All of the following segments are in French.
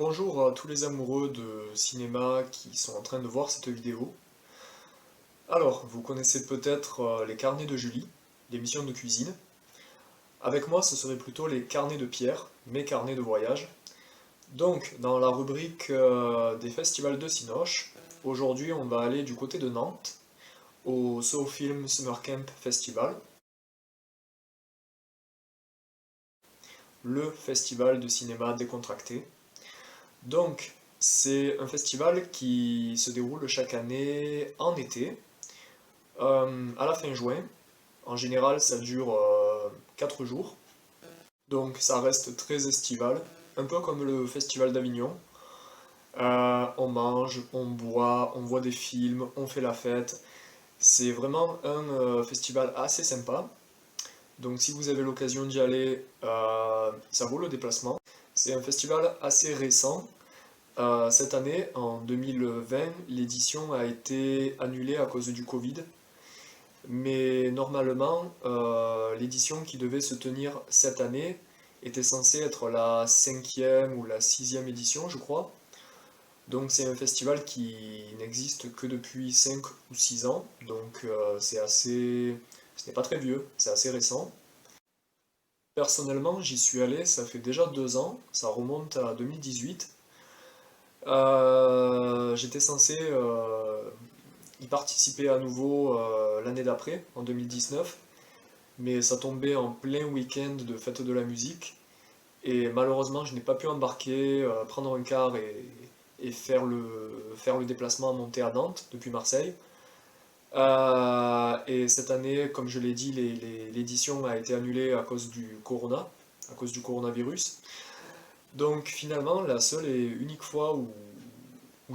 Bonjour à tous les amoureux de cinéma qui sont en train de voir cette vidéo. Alors, vous connaissez peut-être les carnets de Julie, l'émission de cuisine. Avec moi, ce serait plutôt les carnets de Pierre, mes carnets de voyage. Donc, dans la rubrique des festivals de Cinoche, aujourd'hui on va aller du côté de Nantes, au So Film Summer Camp Festival, le festival de cinéma décontracté. Donc, c'est un festival qui se déroule chaque année en été, à la fin juin. En général, ça dure 4 jours. Donc, ça reste très estival, un peu comme le festival d'Avignon. On mange, on boit, on voit des films, on fait la fête. C'est vraiment un festival assez sympa. Donc, si vous avez l'occasion d'y aller, ça vaut le déplacement. C'est un festival assez récent. Cette année, en 2020, l'édition a été annulée à cause du Covid. Mais normalement, l'édition qui devait se tenir cette année était censée être la cinquième ou la sixième édition, je crois. Donc c'est un festival qui n'existe que depuis 5 ou 6 ans, donc ce n'est pas très vieux, c'est assez récent. Personnellement, j'y suis allé, ça fait déjà 2 ans, ça remonte à 2018. J'étais censé y participer à nouveau l'année d'après, en 2019, mais ça tombait en plein week-end de fête de la musique, et malheureusement je n'ai pas pu embarquer, prendre un car et faire le déplacement à monter à Nantes depuis Marseille. Et cette année, comme je l'ai dit, l'édition a été annulée à cause du corona, à cause du coronavirus. Donc finalement, la seule et unique fois où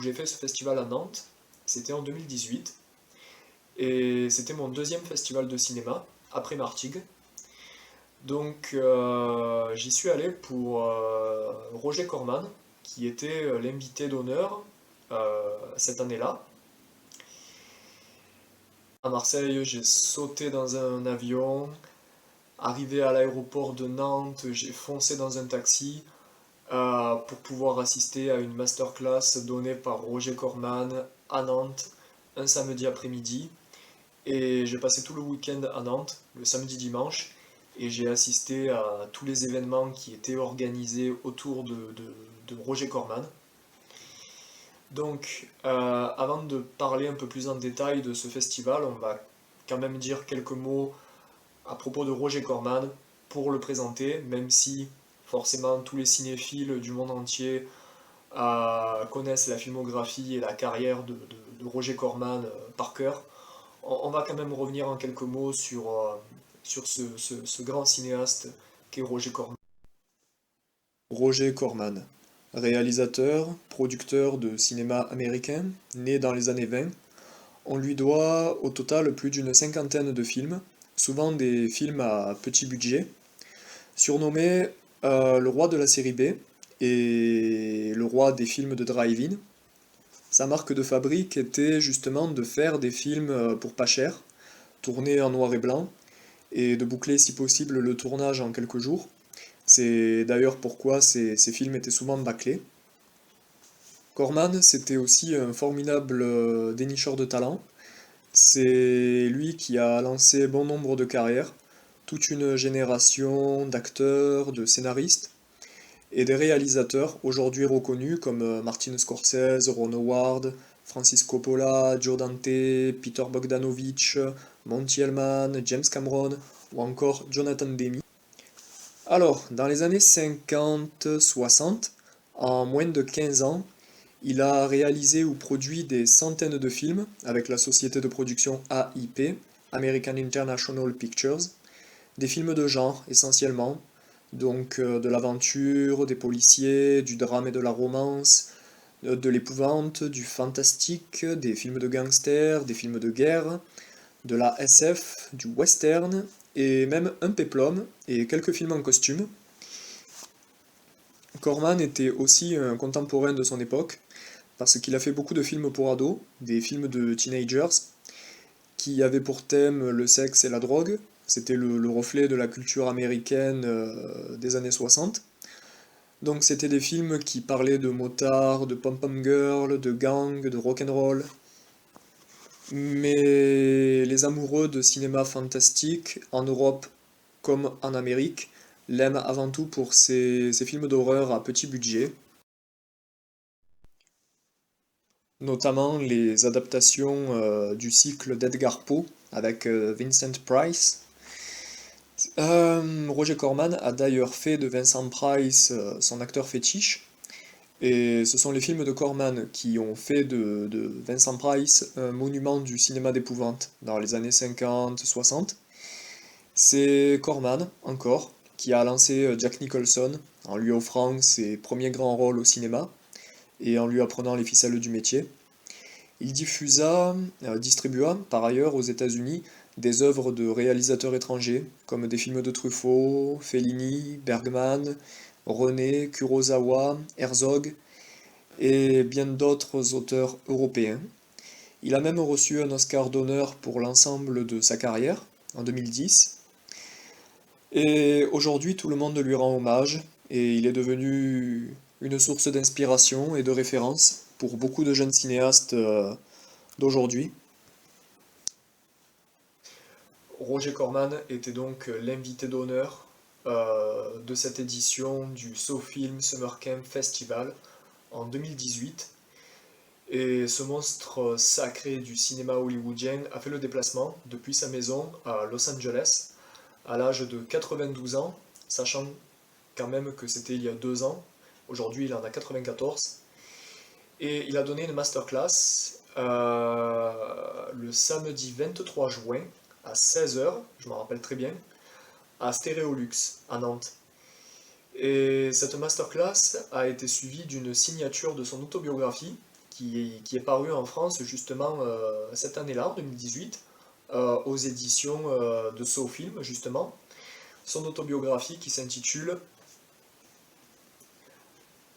j'ai fait ce festival à Nantes, c'était en 2018. Et c'était mon deuxième festival de cinéma, après Martigues. Donc j'y suis allé pour Roger Corman, qui était l'invité d'honneur cette année-là. À Marseille, j'ai sauté dans un avion. Arrivé à l'aéroport de Nantes, j'ai foncé dans un taxi pour pouvoir assister à une masterclass donnée par Roger Corman à Nantes un samedi après-midi. Et j'ai passé tout le week-end à Nantes, le samedi dimanche, et j'ai assisté à tous les événements qui étaient organisés autour de Roger Corman. Donc, avant de parler un peu plus en détail de ce festival, on va quand même dire quelques mots à propos de Roger Corman pour le présenter, même si forcément tous les cinéphiles du monde entier connaissent la filmographie et la carrière de Roger Corman par cœur. On va quand même revenir en quelques mots sur ce grand cinéaste qu'est Roger Corman. Roger Corman, réalisateur, producteur de cinéma américain, né dans les années 20, on lui doit au total plus d'une cinquantaine de films, souvent des films à petit budget, surnommé le roi de la série B et le roi des films de drive-in. Sa marque de fabrique était justement de faire des films pour pas cher, tournés en noir et blanc, et de boucler si possible le tournage en quelques jours. C'est d'ailleurs pourquoi ces films étaient souvent bâclés. Corman, c'était aussi un formidable dénicheur de talent. C'est lui qui a lancé bon nombre de carrières, toute une génération d'acteurs, de scénaristes et des réalisateurs aujourd'hui reconnus comme Martin Scorsese, Ron Howard, Francis Coppola, Joe Dante, Peter Bogdanovich, Monty Hellman, James Cameron ou encore Jonathan Demme. Alors, dans les années 50-60, en moins de 15 ans, il a réalisé ou produit des centaines de films avec la société de production AIP, American International Pictures, des films de genre essentiellement, donc de l'aventure, des policiers, du drame et de la romance, de l'épouvante, du fantastique, des films de gangsters, des films de guerre, de la SF, du western, et même un péplum et quelques films en costume. Corman était aussi un contemporain de son époque, parce qu'il a fait beaucoup de films pour ados, des films de teenagers, qui avaient pour thème le sexe et la drogue. C'était le reflet de la culture américaine des années 60. Donc c'était des films qui parlaient de motards, de pom-pom girl, de gang, de rock'n'roll. Mais les amoureux de cinéma fantastique, en Europe comme en Amérique, l'aiment avant tout pour ses films d'horreur à petit budget, notamment les adaptations du cycle d'Edgar Poe avec Vincent Price. Roger Corman a d'ailleurs fait de Vincent Price son acteur fétiche, et ce sont les films de Corman qui ont fait de Vincent Price un monument du cinéma d'épouvante dans les années 50-60. C'est Corman, encore, qui a lancé Jack Nicholson en lui offrant ses premiers grands rôles au cinéma et en lui apprenant les ficelles du métier. Il distribua par ailleurs aux États-Unis des œuvres de réalisateurs étrangers, comme des films de Truffaut, Fellini, Bergman, René, Kurosawa, Herzog et bien d'autres auteurs européens. Il a même reçu un Oscar d'honneur pour l'ensemble de sa carrière, en 2010. Et aujourd'hui, tout le monde lui rend hommage, et il est devenu une source d'inspiration et de référence pour beaucoup de jeunes cinéastes d'aujourd'hui. Roger Corman était donc l'invité d'honneur de cette édition du SoFilm Summer Camp Festival en 2018. Et ce monstre sacré du cinéma hollywoodien a fait le déplacement depuis sa maison à Los Angeles à l'âge de 92 ans, sachant quand même que c'était il y a 2 ans. Aujourd'hui, il en a 94. Et il a donné une masterclass le samedi 23 juin à 16h, je m'en rappelle très bien, à Stéréolux, à Nantes. Et cette masterclass a été suivie d'une signature de son autobiographie qui est parue en France justement cette année-là, en 2018, aux éditions de SoFilm, justement. Son autobiographie qui s'intitule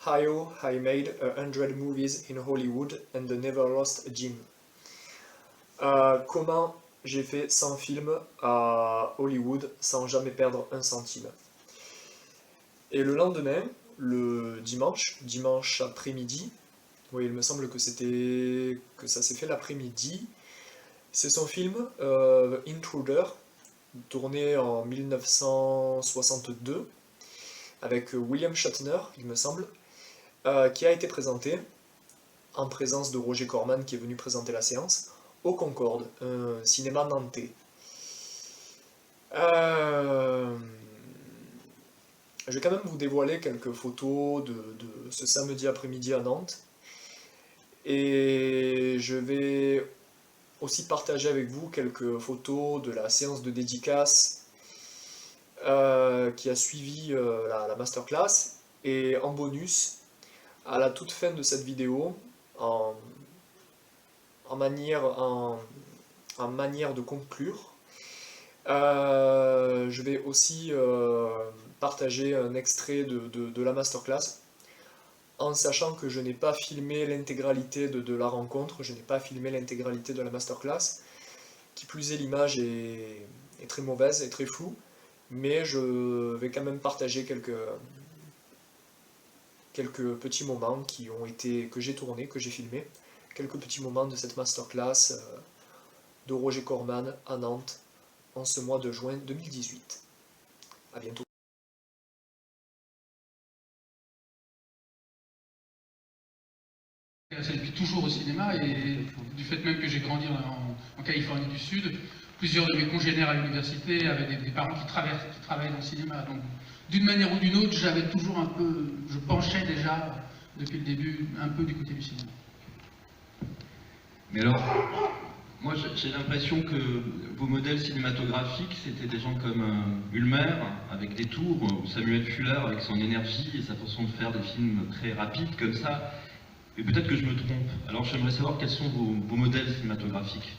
How I Made 100 Movies in Hollywood and Never Lost a Gem. Comment j'ai fait 100 films à Hollywood sans jamais perdre un centime. Et le lendemain, le dimanche après-midi, oui, il me semble que ça s'est fait l'après-midi, c'est son film Intruder, tourné en 1962, avec William Shatner, il me semble, qui a été présenté, en présence de Roger Corman qui est venu présenter la séance, au Concorde, un cinéma nantais. Je vais quand même vous dévoiler quelques photos de ce samedi après-midi à Nantes. Et je vais aussi partager avec vous quelques photos de la séance de dédicace qui a suivi la masterclass. Et en bonus, à la toute fin de cette vidéo, en manière de conclure, je vais aussi partager un extrait de la masterclass, en sachant que je n'ai pas filmé l'intégralité de la rencontre, je n'ai pas filmé l'intégralité de la masterclass. Qui plus est, l'image est très mauvaise et très floue, mais je vais quand même partager quelques petits moments que j'ai tournés, que j'ai filmés, quelques petits moments de cette masterclass de Roger Corman à Nantes en ce mois de juin 2018. A bientôt. Depuis toujours au cinéma, et du fait même que j'ai grandi en Californie du Sud, plusieurs de mes congénères à l'université avaient des parents qui travaillent dans le cinéma. Donc, d'une manière ou d'une autre, j'avais toujours un peu, je penchais déjà depuis le début un peu du côté du cinéma. Mais alors, moi j'ai l'impression que vos modèles cinématographiques, c'était des gens comme Ulmer avec des tours, ou Samuel Fuller avec son énergie et sa façon de faire des films très rapides comme ça. Et peut-être que je me trompe. Alors j'aimerais savoir quels sont vos modèles cinématographiques.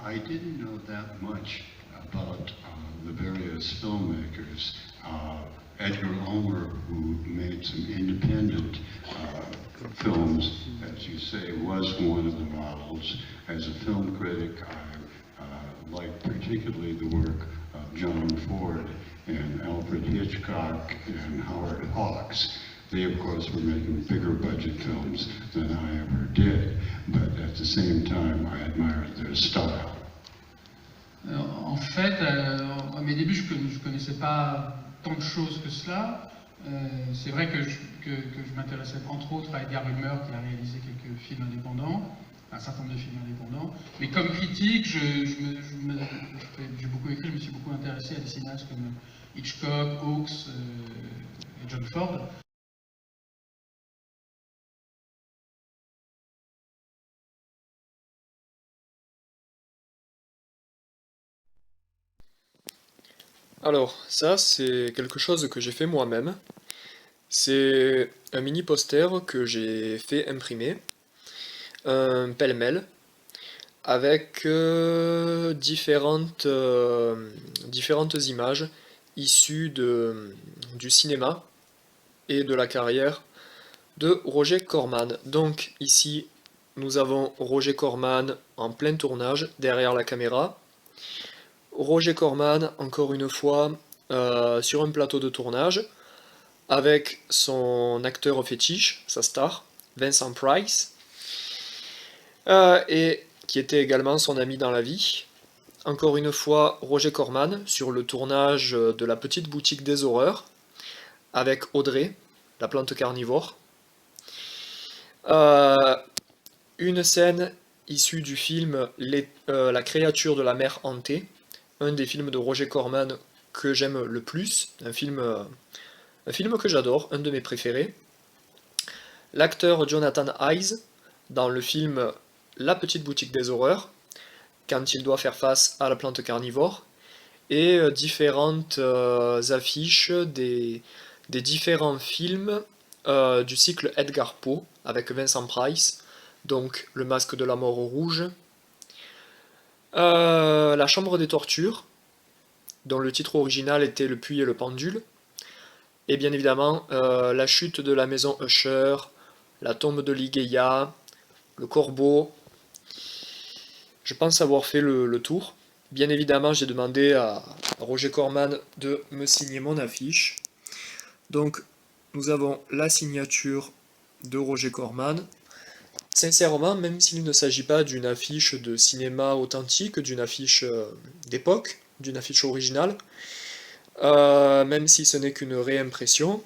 I didn't know that much about the various filmmakers. Edgar Ulmer, who made some independent films, as you say, was one of the models. As a film critic, I like particularly the work of John Ford and Alfred Hitchcock and Howard Hawks. They, of course, were making bigger budget films than I ever did, but at the same time, I admired their style. En fait, à mes débuts, je ne connaissais pas tant de choses que cela. C'est vrai que je m'intéressais entre autres à Edgar Ulmer, qui a réalisé quelques films indépendants, un certain nombre de films indépendants. Mais comme critique, j'ai beaucoup écrit, je me suis beaucoup intéressé à des cinéastes comme Hitchcock, Hawks et John Ford. Alors, ça, c'est quelque chose que j'ai fait moi-même. C'est un mini poster que j'ai fait imprimer, un pêle-mêle, avec différentes images issues du cinéma et de la carrière de Roger Corman. Donc ici, nous avons Roger Corman en plein tournage, derrière la caméra. Roger Corman, encore une fois, sur un plateau de tournage, avec son acteur fétiche, sa star, Vincent Price, et qui était également son ami dans la vie. Encore une fois, Roger Corman, sur le tournage de La Petite Boutique des Horreurs, avec Audrey, la plante carnivore. Une scène issue du film La créature de la mer hantée, un des films de Roger Corman que j'aime le plus, un film que j'adore, un de mes préférés. L'acteur Jonathan Hayes, dans le film La Petite Boutique des Horreurs, quand il doit faire face à la plante carnivore, et différentes affiches des différents films du cycle Edgar Poe, avec Vincent Price, donc Le Masque de la Mort rouge, La Chambre des Tortures, dont le titre original était Le Puits et le Pendule, et bien évidemment La Chute de la Maison Usher, La Tombe de Ligeia, Le Corbeau. Je pense avoir fait le tour. Bien évidemment, j'ai demandé à Roger Corman de me signer mon affiche. Donc, nous avons la signature de Roger Corman. Sincèrement, même s'il ne s'agit pas d'une affiche de cinéma authentique, d'une affiche d'époque, d'une affiche originale, même si ce n'est qu'une réimpression,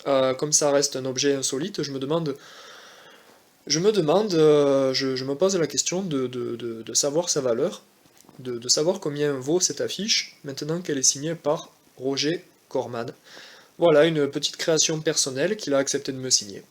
comme ça reste un objet insolite, je me pose la question de savoir sa valeur, de savoir combien vaut cette affiche, maintenant qu'elle est signée par Roger Corman. Voilà, une petite création personnelle qu'il a accepté de me signer.